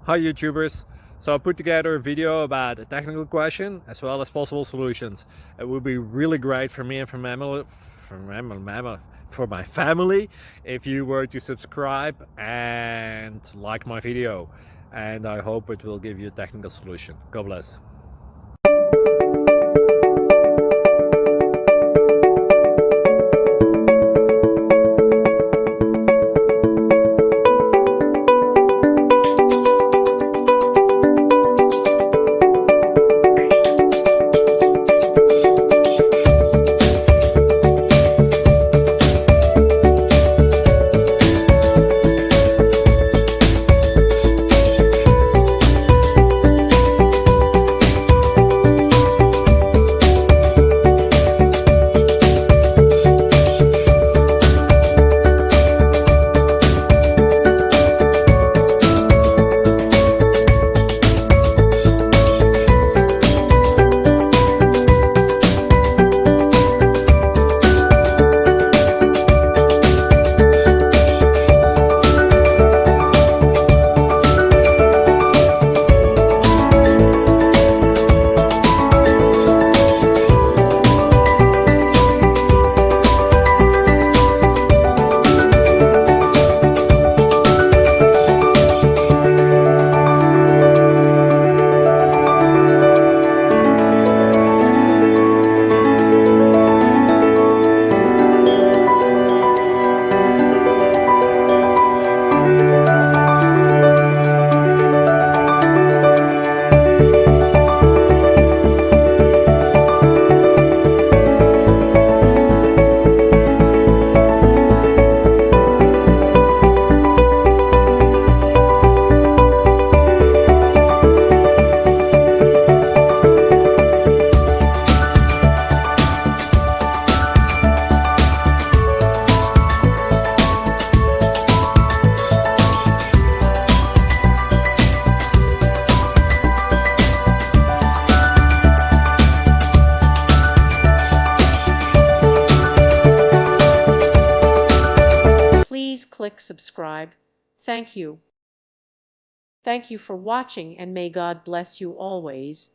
Hi YouTubers! So I put together a video about a technical question as well as possible solutions. It would be really great for me and for my family if you were to subscribe and like my video, and I hope it will give you a technical solution. God bless. Please click subscribe. Thank you. Thank you for watching, and may God bless you always.